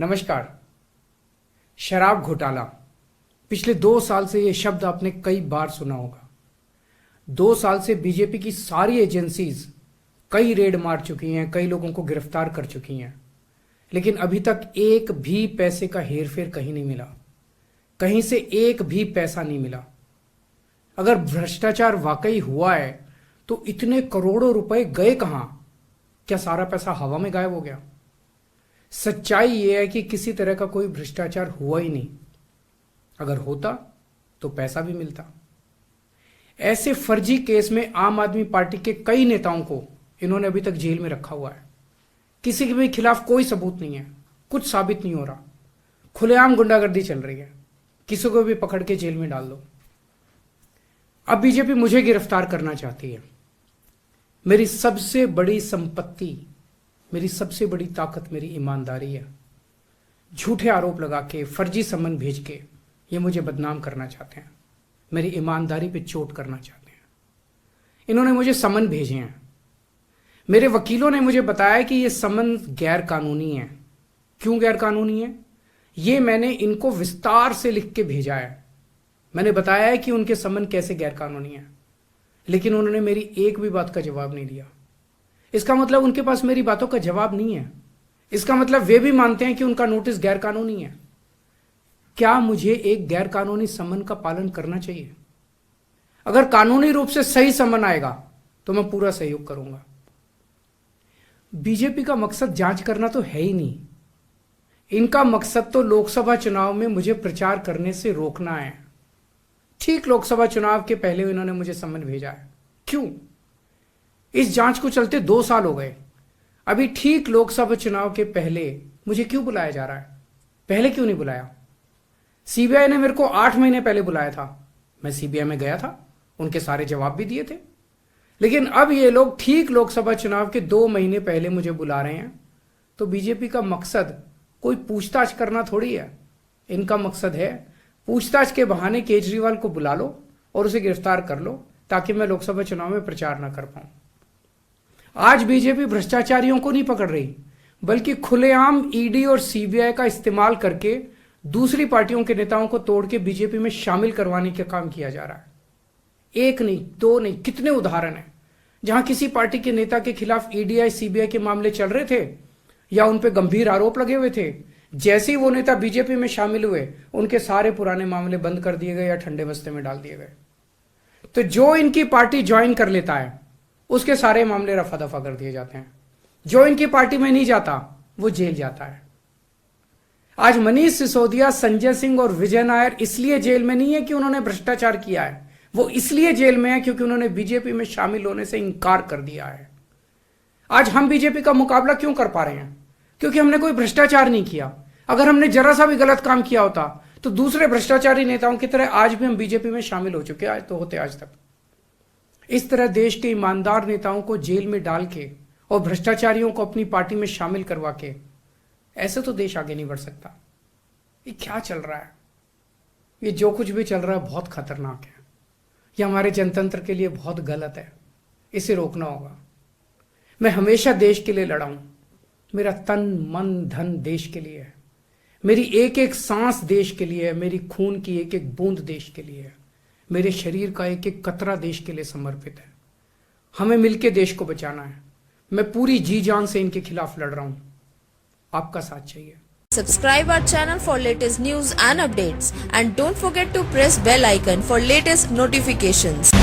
नमस्कार। शराब घोटाला, पिछले 2 साल से यह शब्द आपने कई बार सुना होगा। 2 साल से बीजेपी की सारी एजेंसीज कई रेड मार चुकी हैं, कई लोगों को गिरफ्तार कर चुकी हैं, लेकिन अभी तक एक भी पैसे का हेरफेर कहीं नहीं मिला, कहीं से एक भी पैसा नहीं मिला। अगर भ्रष्टाचार वाकई हुआ है तो इतने करोड़ों रुपए गए कहां? क्या सारा पैसा हवा में गायब हो गया? सच्चाई यह है कि किसी तरह का कोई भ्रष्टाचार हुआ ही नहीं। अगर होता तो पैसा भी मिलता। ऐसे फर्जी केस में आम आदमी पार्टी के कई नेताओं को इन्होंने अभी तक जेल में रखा हुआ है। किसी के भी खिलाफ कोई सबूत नहीं है, कुछ साबित नहीं हो रहा, खुलेआम गुंडागर्दी चल रही है, किसी को भी पकड़ के जेल में डाल दो। अब बीजेपी मुझे गिरफ्तार करना चाहती है। मेरी सबसे बड़ी संपत्ति, मेरी सबसे बड़ी ताकत मेरी ईमानदारी है। झूठे आरोप लगा के, फर्जी समन भेज के ये मुझे बदनाम करना चाहते हैं, मेरी ईमानदारी पे चोट करना चाहते हैं। इन्होंने मुझे समन भेजे हैं। मेरे वकीलों ने मुझे बताया कि ये समन गैर कानूनी है। क्यों गैर कानूनी है? ये मैंने इनको विस्तार से लिख के भेजा है। मैंने बताया है कि उनके समन कैसे गैर कानूनी है, लेकिन उन्होंने मेरी एक भी बात का जवाब नहीं दिया। इसका मतलब उनके पास मेरी बातों का जवाब नहीं है। इसका मतलब वे भी मानते हैं कि उनका नोटिस गैर कानूनी है। क्या मुझे एक गैर कानूनी समन का पालन करना चाहिए? अगर कानूनी रूप से सही समन आएगा तो मैं पूरा सहयोग करूंगा। बीजेपी का मकसद जांच करना तो है ही नहीं। इनका मकसद तो लोकसभा चुनाव में मुझे प्रचार करने से रोकना है। ठीक लोकसभा चुनाव के पहले इन्होंने मुझे समन भेजा है। क्यों? इस जांच को चलते 2 साल हो गए, अभी ठीक लोकसभा चुनाव के पहले मुझे क्यों बुलाया जा रहा है? पहले क्यों नहीं बुलाया? सीबीआई ने मेरे को 8 महीने पहले बुलाया था, मैं सीबीआई में गया था, उनके सारे जवाब भी दिए थे। लेकिन अब ये लोग ठीक लोकसभा चुनाव के 2 महीने पहले मुझे बुला रहे हैं। तो बीजेपी का मकसद कोई पूछताछ करना थोड़ी है। इनका मकसद है पूछताछ के बहाने केजरीवाल को बुला लो और उसे गिरफ्तार कर लो, ताकि मैं लोकसभा चुनाव में प्रचार ना कर पाऊं। आज बीजेपी भ्रष्टाचारियों को नहीं पकड़ रही, बल्कि खुलेआम ईडी और सीबीआई का इस्तेमाल करके दूसरी पार्टियों के नेताओं को तोड़ के बीजेपी में शामिल करवाने का काम किया जा रहा है। एक नहीं, 2 नहीं, कितने उदाहरण हैं जहां किसी पार्टी के नेता के खिलाफ ईडीआई सीबीआई के मामले चल रहे थे या उन पे गंभीर आरोप लगे हुए थे। जैसे ही वो नेता बीजेपी में शामिल हुए, उनके सारे पुराने मामले बंद कर दिए गए या ठंडे बस्ते में डाल दिए गए। तो जो इनकी पार्टी ज्वाइन कर लेता है उसके सारे मामले रफा दफा कर दिए जाते हैं। जो इनकी पार्टी में नहीं जाता वो जेल जाता है। आज मनीष सिसोदिया, संजय सिंह और विजय नायर इसलिए जेल में नहीं है कि उन्होंने भ्रष्टाचार किया है, वो इसलिए जेल में है क्योंकि उन्होंने बीजेपी में शामिल होने से इंकार कर दिया है। आज हम बीजेपी का मुकाबला क्यों कर पा रहे हैं? क्योंकि हमने कोई भ्रष्टाचार नहीं किया। अगर हमने जरा सा भी गलत काम किया होता तो दूसरे भ्रष्टाचारी नेताओं की तरह आज भी हम बीजेपी में शामिल हो चुके आज तो होते आज तक। इस तरह देश के ईमानदार नेताओं को जेल में डाल के और भ्रष्टाचारियों को अपनी पार्टी में शामिल करवा के ऐसे तो देश आगे नहीं बढ़ सकता। ये क्या चल रहा है? ये जो कुछ भी चल रहा है बहुत खतरनाक है। ये हमारे जनतंत्र के लिए बहुत गलत है। इसे रोकना होगा। मैं हमेशा देश के लिए लड़ा हूं। मेरा तन मन धन देश के लिए है। मेरी एक एक सांस देश के लिए है। मेरी खून की एक एक बूंद देश के लिए है। मेरे शरीर का एक एक कतरा देश के लिए समर्पित है। हमें मिलकर देश को बचाना है। मैं पूरी जी जान से इनके खिलाफ लड़ रहा हूं। आपका साथ चाहिए। Subscribe our channel for latest news and updates, and don't forget to press bell icon for latest notifications.